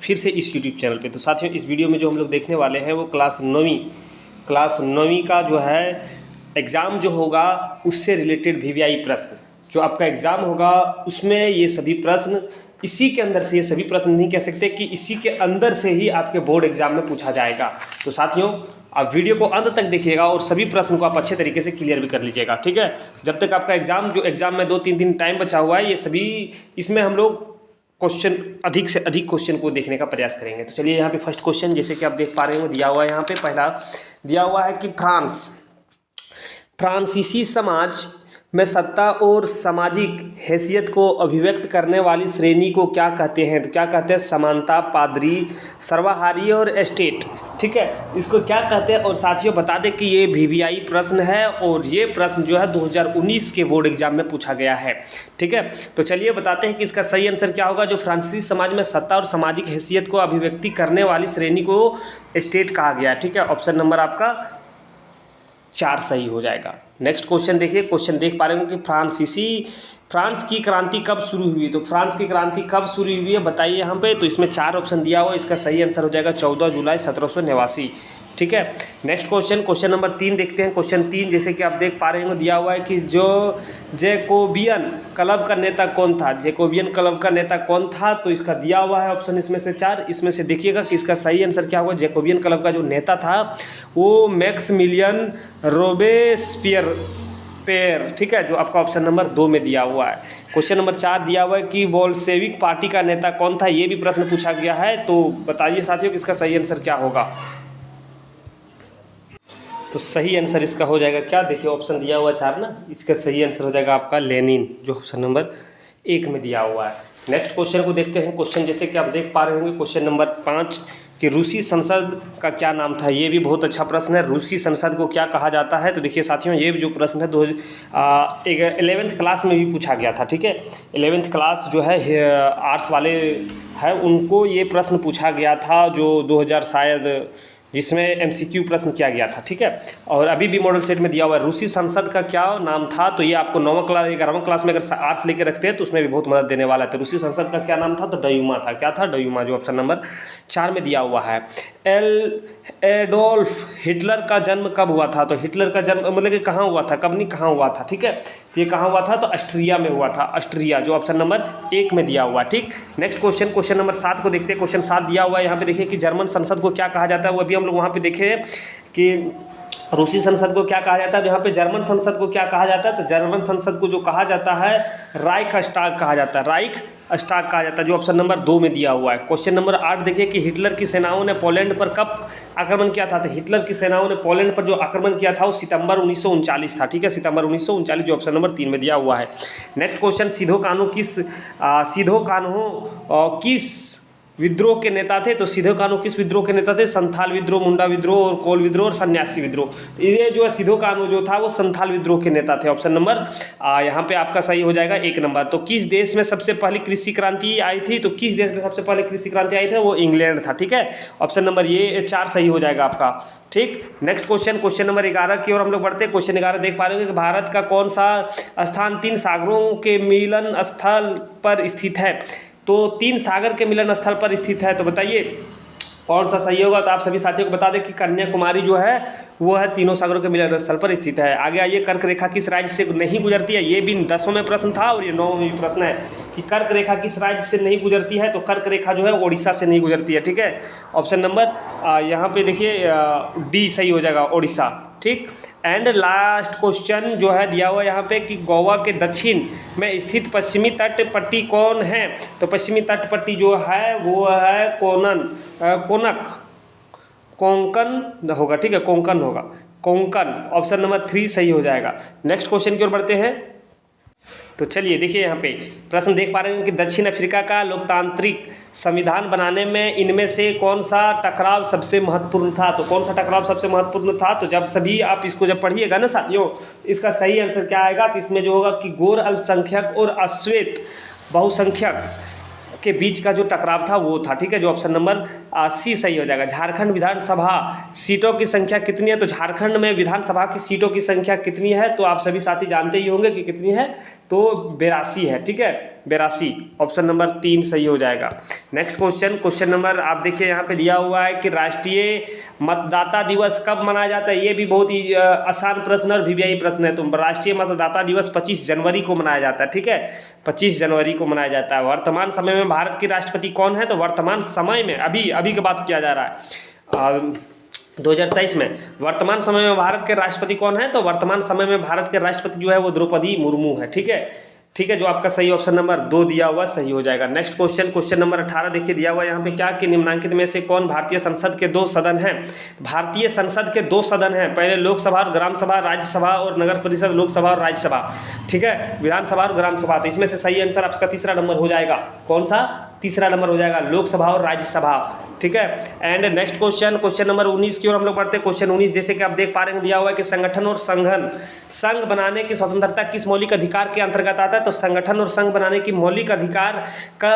फिर से इस यूट्यूब चैनल पे। तो साथियों, इस वीडियो में जो हम लोग देखने वाले हैं वो क्लास नौवीं का जो है एग्ज़ाम जो होगा उससे रिलेटेड वीवीआई प्रश्न जो आपका एग्ज़ाम होगा उसमें ये सभी प्रश्न इसी के अंदर से, ये सभी प्रश्न नहीं कह सकते कि इसी के अंदर से ही आपके बोर्ड एग्जाम में पूछा जाएगा। तो साथियों, आप वीडियो को अंत तक देखिएगा और सभी प्रश्न को आप अच्छे तरीके से क्लियर भी कर लीजिएगा, ठीक है। जब तक आपका एग्जाम में 2-3 दिन टाइम बचा हुआ है, ये सभी इसमें हम लोग क्वेश्चन अधिक से अधिक क्वेश्चन को देखने का प्रयास करेंगे। तो चलिए यहाँ पे फर्स्ट क्वेश्चन जैसे कि आप देख पा रहे हो दिया हुआ है, यहाँ पे पहला दिया हुआ है कि फ्रांसीसी समाज में सत्ता और सामाजिक हैसियत को अभिव्यक्त करने वाली श्रेणी को क्या कहते हैं? तो क्या कहते हैं? समानता, पादरी, सर्वहारी और एस्टेट, ठीक है, इसको क्या कहते हैं। और साथियों बता दें कि ये वीवीआई प्रश्न है और ये प्रश्न जो है 2019 के बोर्ड एग्जाम में पूछा गया है, ठीक है। तो चलिए बताते हैं कि इसका सही आंसर क्या होगा। जो फ्रांसीसी समाज में सत्ता और सामाजिक हैसियत को अभिव्यक्ति करने वाली श्रेणी को एस्टेट कहा गया, ठीक है। ऑप्शन नंबर आपका 4 सही हो जाएगा। नेक्स्ट क्वेश्चन देखिए, क्वेश्चन देख पा रहे हो कि फ्रांस की क्रांति कब शुरू हुई? तो फ्रांस की क्रांति कब शुरू हुई है बताइए यहाँ पे। तो इसमें 4 ऑप्शन दिया हुआ है, इसका सही आंसर हो जाएगा 14 जुलाई 1789, ठीक है। नेक्स्ट क्वेश्चन नंबर 3 देखते हैं। क्वेश्चन 3 जैसे कि आप देख पा रहे हो दिया हुआ है कि जो जैकोबियन क्लब का नेता कौन था? जैकोबियन क्लब का नेता कौन था? तो इसका दिया हुआ है ऑप्शन इसमें से 4, इसमें से देखिएगा कि इसका सही आंसर क्या होगा। जैकोबियन क्लब का जो नेता था वो मैक्सिमिलियन रोबेस्पियर, ठीक है, जो आपका ऑप्शन नंबर 2 में दिया हुआ है। क्वेश्चन नंबर 4 दिया हुआ है कि बोल्शेविक पार्टी का नेता कौन था? ये भी प्रश्न पूछा गया है। तो बताइए साथियों कि इसका सही आंसर क्या होगा। तो सही आंसर इसका हो जाएगा क्या? देखिए ऑप्शन दिया हुआ 4 ना, इसका सही आंसर हो जाएगा आपका लेनिन, जो ऑप्शन नंबर 1 में दिया हुआ है। नेक्स्ट क्वेश्चन को देखते हैं। क्वेश्चन जैसे कि आप देख पा रहे होंगे क्वेश्चन नंबर 5 कि रूसी संसद का क्या नाम था? ये भी बहुत अच्छा प्रश्न है। रूसी संसद को क्या कहा जाता है? तो देखिए साथियों, ये जो प्रश्न है 11th क्लास में भी पूछा गया था, ठीक है। 11th क्लास जो है आर्ट्स वाले हैं उनको ये प्रश्न पूछा गया था, जो 2000 शायद जिसमें एमसीक्यू प्रश्न किया गया था, ठीक है। और अभी भी मॉडल सेट में दिया हुआ है रूसी संसद का क्या नाम था। तो ये आपको 9वीं क्लास 11वीं क्लास में अगर आर्ट्स लेके रखते हैं तो उसमें भी बहुत मदद देने वाला है। तो रूसी संसद का क्या नाम था? तो डयूमा था। क्या था? डयूमा, जो ऑप्शन नंबर 4 में दिया हुआ है। एडोल्फ हिटलर का जन्म कब हुआ था? तो हिटलर का जन्म मतलब कि कहाँ हुआ था, कब नहीं कहाँ हुआ था, ठीक है। तो ये कहाँ हुआ था? तो ऑस्ट्रिया में हुआ था, ऑस्ट्रिया, जो ऑप्शन नंबर 1 में दिया हुआ है, ठीक। नेक्स्ट क्वेश्चन नंबर 7 को देखते हैं। क्वेश्चन 7 दिया हुआ है यहाँ पे देखिए कि जर्मन संसद को क्या कहा जाता है। वो अभी हम लोग वहाँ पे देखे कि रूसी संसद को क्या कहा जाता है। यहाँ पे जर्मन संसद को क्या कहा जाता है? तो जर्मन संसद को जो कहा जाता है राइखस्टाग कहा जाता है, राइखस्टाग कहा जाता है, जो ऑप्शन नंबर 2 में दिया हुआ है। क्वेश्चन नंबर 8 देखिए कि हिटलर की सेनाओं ने पोलैंड पर कब आक्रमण किया था? तो हिटलर की सेनाओं ने पोलैंड पर जो आक्रमण किया था वो सितंबर 1939 था, ठीक है, सितंबर 1939, जो ऑप्शन नंबर 3 में दिया हुआ है। नेक्स्ट क्वेश्चन सीधो कान्हो किस विद्रोह के नेता थे? तो सीधो कान्हो किस विद्रोह के नेता थे? संथाल विद्रोह, मुंडा विद्रोह और कोल विद्रोह और सन्यासी विद्रोह। तो ये जो है सीधो कान्हो जो था वो संथाल विद्रोह के नेता थे। ऑप्शन नंबर यहाँ पे आपका सही हो जाएगा 1 नंबर। तो किस देश में सबसे पहली कृषि क्रांति आई थी? तो किस देश में सबसे पहले कृषि क्रांति आई थी? वो इंग्लैंड था, ठीक है। ऑप्शन नंबर ये 4 सही हो जाएगा आपका, ठीक। नेक्स्ट क्वेश्चन नंबर 11 की ओर हम लोग बढ़ते हैं। क्वेश्चन 11 देख पा रहे होंगे कि भारत का कौन सा स्थान 3 सागरों के मिलन स्थल पर स्थित है? तो 3 सागर के मिलन स्थल पर स्थित है। तो बताइए कौन सा सही होगा। तो आप सभी साथियों को बता दें कि कन्याकुमारी जो है वो है तीनों सागरों के मिलन स्थल पर स्थित है। आगे आइए, कर्क रेखा किस राज्य से नहीं गुजरती है? ये भी 10वें में प्रश्न था और ये 9वें में प्रश्न है कि कर्क रेखा किस राज्य से नहीं गुजरती है। तो कर्क रेखा जो है ओडिशा से नहीं गुजरती है, ठीक है। ऑप्शन नंबर यहाँ पे देखिए डी सही हो जाएगा, ओडिशा, ठीक। एंड लास्ट क्वेश्चन जो है दिया हुआ यहाँ पे कि गोवा के दक्षिण में स्थित पश्चिमी तट पट्टी कौन है? तो पश्चिमी तट पट्टी जो है वो है कोंकण होगा, ठीक है, कोंकण होगा, कोंकण। ऑप्शन नंबर 3 सही हो जाएगा। नेक्स्ट क्वेश्चन की ओर बढ़ते हैं। तो चलिए देखिए यहाँ पे प्रश्न देख पा रहे हैं कि दक्षिण अफ्रीका का लोकतांत्रिक संविधान बनाने में इनमें से कौन सा टकराव सबसे महत्वपूर्ण था? तो कौन सा टकराव सबसे महत्वपूर्ण था? तो जब सभी आप इसको जब पढ़िएगा ना साथियों, इसका सही आंसर क्या आएगा? तो इसमें जो होगा कि गोर अल्पसंख्यक और अश्वेत बहुसंख्यक के बीच का जो टकराव था वो था, ठीक है, जो ऑप्शन नंबर सी सही हो जाएगा। झारखंड विधानसभा सीटों की संख्या कितनी है? तो झारखंड में विधानसभा की सीटों की संख्या कितनी है? तो आप सभी साथी जानते ही होंगे कि कितनी है, तो 82 है, ठीक है। 82। ऑप्शन नंबर 3 सही हो जाएगा। नेक्स्ट क्वेश्चन नंबर आप देखिए यहाँ पे दिया हुआ है कि राष्ट्रीय मतदाता दिवस कब मनाया जाता है। ये भी बहुत ही आसान प्रश्न और वीवीआई प्रश्न है। तो राष्ट्रीय मतदाता दिवस 25 जनवरी को मनाया जाता है, ठीक है, 25 जनवरी को मनाया जाता है। वर्तमान समय में भारत के राष्ट्रपति कौन है? तो वर्तमान समय में अभी की बात किया जा रहा है 2023 में वर्तमान समय में भारत के राष्ट्रपति कौन है? तो वर्तमान समय में भारत के राष्ट्रपति जो है वो द्रौपदी मुर्मू है, ठीक है, जो आपका सही ऑप्शन नंबर 2 दिया हुआ सही हो जाएगा। नेक्स्ट क्वेश्चन नंबर 18 देखिए दिया हुआ यहाँ पे क्या कि निम्नलिखित में से कौन भारतीय संसद के 2 सदन हैं? भारतीय संसद के 2 सदन हैं, पहले लोकसभा और ग्राम सभा, राज्यसभा और नगर परिषद, लोकसभा और राज्यसभा, ठीक है, विधानसभा और ग्राम सभा। तो इसमें से सही आंसर आपका तीसरा नंबर हो जाएगा। कौन सा? तीसरा नंबर हो जाएगा, लोकसभा और राज्यसभा, ठीक है। एंड नेक्स्ट क्वेश्चन नंबर 19 की ओर हम लोग बढ़ते हैं। क्वेश्चन 19 जैसे कि आप देख पा रहे हैं दिया हुआ है कि संगठन और संघ बनाने की स्वतंत्रता किस मौलिक अधिकार के अंतर्गत आता है? तो संगठन और संघ बनाने की मौलिक अधिकार का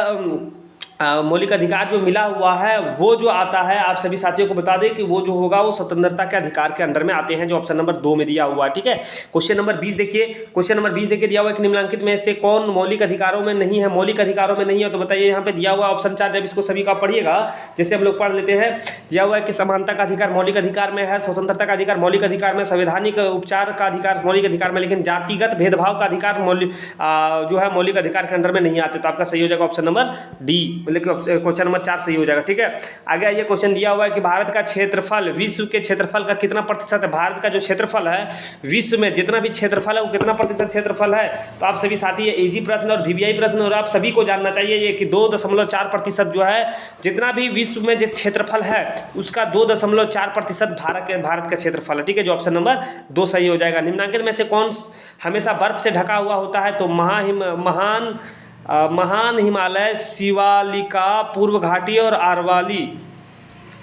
मौलिक अधिकार जो मिला हुआ है वो जो आता है, आप सभी साथियों को बता दें कि वो जो होगा वो स्वतंत्रता के अधिकार के अंडर में आते हैं, जो ऑप्शन नंबर 2 में दिया हुआ है, ठीक है। क्वेश्चन नंबर 20 देखिए दिया हुआ है कि निम्नलिखित में से कौन मौलिक अधिकारों में नहीं है? मौलिक अधिकारों में नहीं है तो बताइए। यहाँ पे दिया हुआ ऑप्शन 4, जब इसको सभी का पढ़िएगा, जैसे हम लोग पढ़ लेते हैं, दिया हुआ है कि समानता का अधिकार मौलिक अधिकार में है, स्वतंत्रता का अधिकार मौलिक अधिकार में, संवैधानिक उपचार का अधिकार मौलिक अधिकार में, लेकिन जातिगत भेदभाव का अधिकार जो है मौलिक अधिकार के अंडर में नहीं आते। तो आपका सही हो जाएगा ऑप्शन नंबर डी, मतलब क्वेश्चन नंबर 4 सही हो जाएगा, ठीक है। आगे आइए, क्वेश्चन दिया हुआ है कि भारत का क्षेत्रफल विश्व के क्षेत्रफल का कितना प्रतिशत है? भारत का जो क्षेत्रफल है विश्व में जितना भी क्षेत्रफल है वो कितना प्रतिशत क्षेत्रफल है? तो आप सभी साथी, ये इजी प्रश्न और वीवीआई प्रश्न और आप सभी को जानना चाहिए ये कि 2.4% जो है, जितना भी विश्व में जो क्षेत्रफल है उसका 2.4% भारत का क्षेत्रफल है, ठीक है, जो ऑप्शन नंबर 2 सही हो जाएगा। निम्नलिखित में से कौन हमेशा बर्फ से ढका हुआ होता है? तो महान हिमालय, शिवालिका, पूर्व घाटी और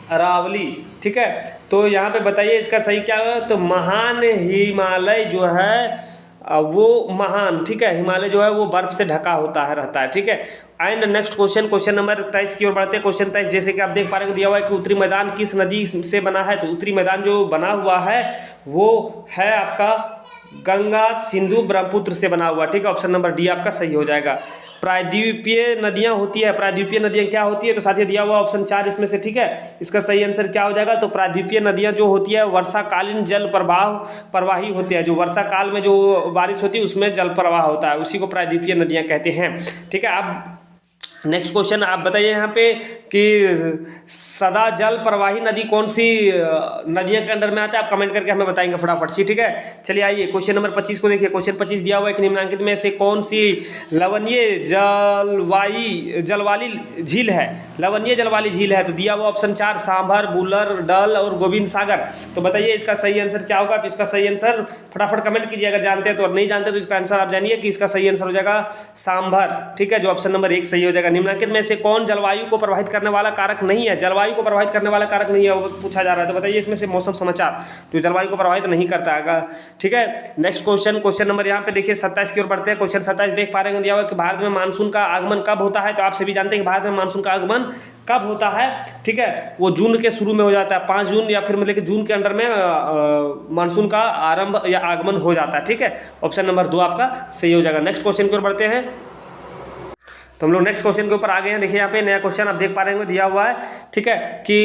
अरावली, ठीक है। तो यहाँ पे बताइए इसका सही क्या है? तो महान हिमालय जो है वो महान, ठीक है, हिमालय जो है वो बर्फ से ढका रहता है, ठीक है। एंड नेक्स्ट क्वेश्चन नंबर 23 की ओर बढ़ते हैं। क्वेश्चन 23 जैसे कि आप देख पा रहे हैं दिया हुआ है कि उत्तरी मैदान किस नदी से बना है? तो उत्तरी मैदान जो बना हुआ है वो है आपका गंगा, सिंधु, ब्रह्मपुत्र से बना हुआ, ठीक है, ऑप्शन नंबर डी आपका सही हो जाएगा। प्रायद्वीपीय नदियां होती है, प्रायद्वीपीय नदियां क्या होती है? तो साथियों दिया हुआ ऑप्शन 4 इसमें से, ठीक है, इसका सही आंसर क्या हो जाएगा? तो प्रायद्वीपीय नदियां जो होती है वर्षाकालीन जल प्रवाही होती है, जो वर्षा काल में जो बारिश होती है उसमें जल प्रवाह होता है, उसी को प्रायद्वीपीय नदियां कहते हैं, ठीक है। अब नेक्स्ट क्वेश्चन आप बताइए यहाँ पे कि सदा जल प्रवाही नदी कौन सी नदियों के अंडर में आता है? आप कमेंट करके हमें बताएंगे फटाफट से, ठीक है। चलिए आइए क्वेश्चन नंबर 25 को देखिए। क्वेश्चन 25 दिया हुआ है कि निम्नलिखित में से कौन सी लवणीय जलवाली झील है? लवणीय जलवाली झील है तो दिया हुआ ऑप्शन 4 सांभर, बुलर, डल और गोविंद सागर। तो बताइए इसका सही आंसर क्या होगा? तो इसका सही आंसर फटाफट कमेंट कीजिए अगर जानते हैं तो, और नहीं जानते तो इसका आंसर आप जानिए कि इसका सही आंसर हो जाएगा सांभर, ठीक है, जो ऑप्शन नंबर 1 सही हो जाएगा। निम्नलिखित में से कौन जलवायु को प्रभावित करने वाला कारक नहीं है? जलवायु को प्रभावित करने वाला कारक नहीं है वो पूछा जा रहा है, तो बताइए इसमें से मौसम समाचार जो जलवायु को प्रभावित नहीं करता है, ठीक है। नेक्स्ट क्वेश्चन नंबर यहाँ पे देखिए 27 की ओर बढ़ते हैं। क्वेश्चन 27 देख पा रहे हैं दिया हुआ कि भारत में मानसून का आगमन कब होता है? तो आप सभी जानते हैं कि भारत में मानसून का आगमन कब होता है, ठीक है, वो जून के शुरू में हो जाता है, 5 जून या फिर मतलब कि जून के अंडर में मानसून का आरंभ या आगमन हो जाता है, ठीक है, ऑप्शन नंबर 2 आपका सही हो जाएगा। नेक्स्ट क्वेश्चन की ओर बढ़ते हैं। तो हम लोग नेक्स्ट क्वेश्चन के ऊपर आ गए हैं। देखिए यहाँ पे नया क्वेश्चन आप देख पा रहे हैं दिया हुआ है, ठीक है, कि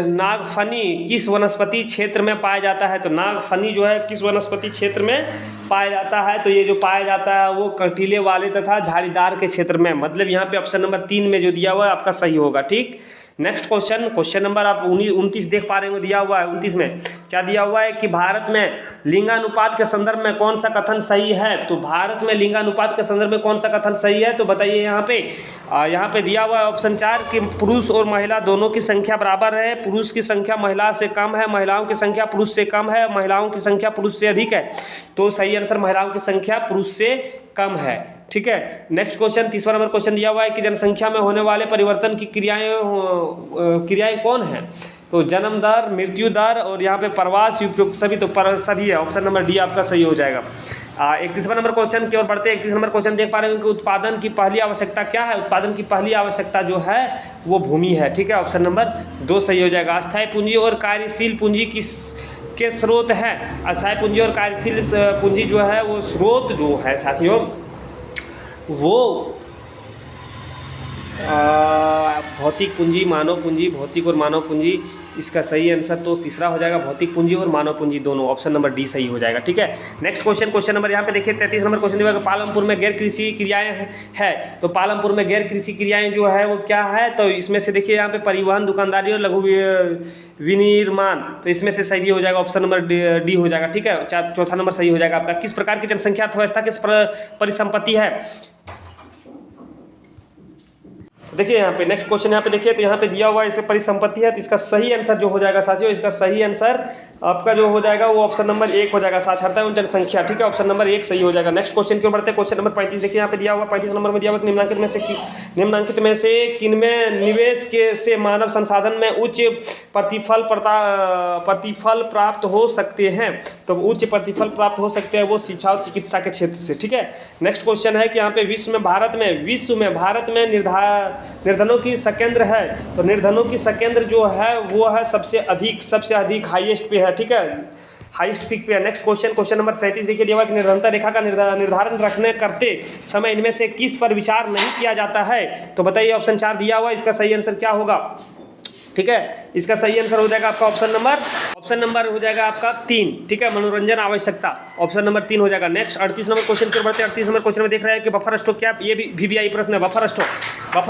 नागफनी किस वनस्पति क्षेत्र में पाया जाता है? तो नागफनी जो है किस वनस्पति क्षेत्र में पाया जाता है? तो ये जो पाया जाता है वो कंटीले वाले तथा झाड़ीदार के क्षेत्र में, मतलब यहाँ पे ऑप्शन नंबर 3 में जो दिया हुआ है आपका सही होगा, ठीक। नेक्स्ट क्वेश्चन नंबर आप 29 देख पा रहे हो दिया हुआ है। 29 में क्या दिया हुआ है कि भारत में लिंगानुपात के संदर्भ में कौन सा कथन सही है? तो भारत में लिंगानुपात के संदर्भ में कौन सा कथन सही है? तो बताइए यहाँ पे दिया हुआ है ऑप्शन 4 कि पुरुष और महिला दोनों की संख्या बराबर है, पुरुष की संख्या महिला से कम है, महिलाओं की संख्या पुरुष से कम है, महिलाओं की संख्या पुरुष से अधिक है। तो सही आंसर महिलाओं की संख्या पुरुष से कम है, ठीक है। नेक्स्ट क्वेश्चन, तीसरा नंबर क्वेश्चन दिया हुआ है कि जनसंख्या में होने वाले परिवर्तन की क्रियाएं कौन हैं? तो जन्म दर, मृत्यु दर और यहाँ पे प्रवास उपयुक्त सभी, तो सभी है, ऑप्शन नंबर डी आपका सही हो जाएगा। 31वां नंबर क्वेश्चन की ओर बढ़ते हैं। 31वां नंबर क्वेश्चन देख पा रहे हैं कि उत्पादन की पहली आवश्यकता क्या है? उत्पादन की पहली आवश्यकता जो है वो भूमि है, ठीक है, ऑप्शन नंबर 2 सही हो जाएगा। अस्थायी पूंजी और कार्यशील पूंजी के स्रोत हैं। अस्थायी पूंजी और कार्यशील पूंजी जो है वो स्रोत जो है साथियों वो भौतिक पूंजी, मानव पूंजी, भौतिक और मानव पूंजी, इसका सही आंसर तो तीसरा हो जाएगा, भौतिक पूंजी और मानव पूंजी दोनों, ऑप्शन नंबर डी सही हो जाएगा। ठीक है, नेक्स्ट क्वेश्चन नंबर यहाँ पे देखिए 33 नंबर क्वेश्चन दिया है, पालमपुर में गैर कृषि क्रियाएं है। तो पालमपुर में गैर कृषि क्रियाएं जो है वो क्या है, तो इसमें से देखिए यहाँ पे परिवहन, दुकानदारी और लघु विनिर्माण, तो इसमें से सही हो जाएगा, ऑप्शन नंबर डी हो जाएगा। ठीक है, चौथा नंबर सही हो जाएगा आपका। किस प्रकार की जनसंख्या अर्थव्यवस्था किस परिसंपत्ति है। देखिए यहाँ पे नेक्स्ट क्वेश्चन यहाँ पे देखिए, तो यहाँ पे दिया हुआ है इसका परिसंपत्ति है, तो इसका सही आंसर जो हो जाएगा साथियों, इसका सही आंसर आपका जो हो जाएगा वो ऑप्शन नंबर 1 हो जाएगा, साक्षरता एवं जनसंख्या। ठीक है, ऑप्शन नंबर 1 सही हो जाएगा। नेक्स्ट क्वेश्चन क्यों बढ़ते हैं, क्वेश्चन नंबर 35 देखिए यहाँ पे दिया हुआ, 35 नंबर में दिया हुआ निम्नलिखित में से किनमें निवेश के से मानव संसाधन में उच्च प्रतिफल प्राप्त हो सकते हैं। तो उच्च प्रतिफल प्राप्त हो सकते हैं वो शिक्षा और चिकित्सा के क्षेत्र से। ठीक है, नेक्स्ट क्वेश्चन है कि यहाँ पे विश्व में भारत में निर्धनों की संकेंद्र है। तो निर्धनों की संकेंद्र जो है वो है सबसे अधिक हाईएस्ट पे है। ठीक है, हाईएस्ट पिक पे है। नेक्स्ट क्वेश्चन नंबर 37 देखिए दिया हुआ कि निर्धनता रेखा का निर्धारण करते समय इनमें से किस पर विचार नहीं किया जाता है। तो बताइए, ऑप्शन 4 दिया हुआ, इसका सही आंसर क्या होगा। ठीक है, इसका सही आंसर हो जाएगा आपका ऑप्शन नंबर हो जाएगा आपका 3। ठीक है, मनोरंजन आवश्यकता, ऑप्शन नंबर 3 हो जाएगा। नेक्स्ट 38 नंबर क्वेश्चन की ओर बढ़ते हैं। 38 नंबर क्वेश्चन में देख रहे हैं कि बफर स्टॉक क्या, ये भी VBI प्रश्न है। बफर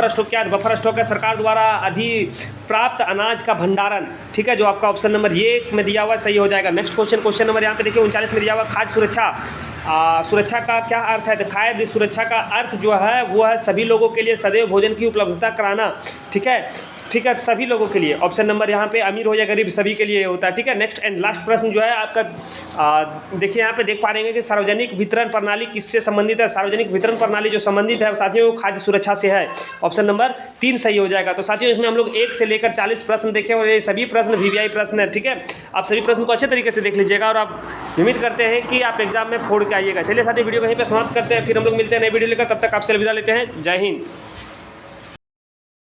स्टॉक क्या है, बफर स्टॉक है सरकार द्वारा अधिप्राप्त अनाज का भंडारण। ठीक है, जो आपका ऑप्शन नंबर 1 में दिया हुआ सही हो जाएगा। नेक्स्ट क्वेश्चन नंबर यहाँ पे देखिए 39 में दिया हुआ, खाद्य सुरक्षा का क्या अर्थ है। तो खाद्य सुरक्षा का अर्थ जो है वो है सभी लोगों के लिए सदैव भोजन की उपलब्धता कराना। ठीक है, सभी लोगों के लिए, ऑप्शन नंबर यहाँ पे अमीर हो या गरीब सभी के लिए होता है। ठीक है, नेक्स्ट एंड लास्ट प्रश्न जो है आपका देखिए यहाँ पे देख पा रहे हैं कि सार्वजनिक वितरण प्रणाली किससे संबंधित है। सार्वजनिक वितरण प्रणाली जो संबंधित है साथियों खाद्य सुरक्षा से है, ऑप्शन नंबर 3 सही हो जाएगा। तो साथियों इसमें हम लोग 1 से लेकर 40 प्रश्न देखे और ये सभी प्रश्न VBI प्रश्न है। ठीक है, आप सभी प्रश्न को अच्छे तरीके से देख लीजिएगा और आप उम्मीद करते हैं कि आप एग्जाम में फोड़ के आइएगा। चलिए साथियों वीडियो कहीं पर समाप्त करते हैं, फिर हम लोग मिलते हैं नई वीडियो लेकर, तब तक आपसे अलविदा लेते हैं। जय हिंद।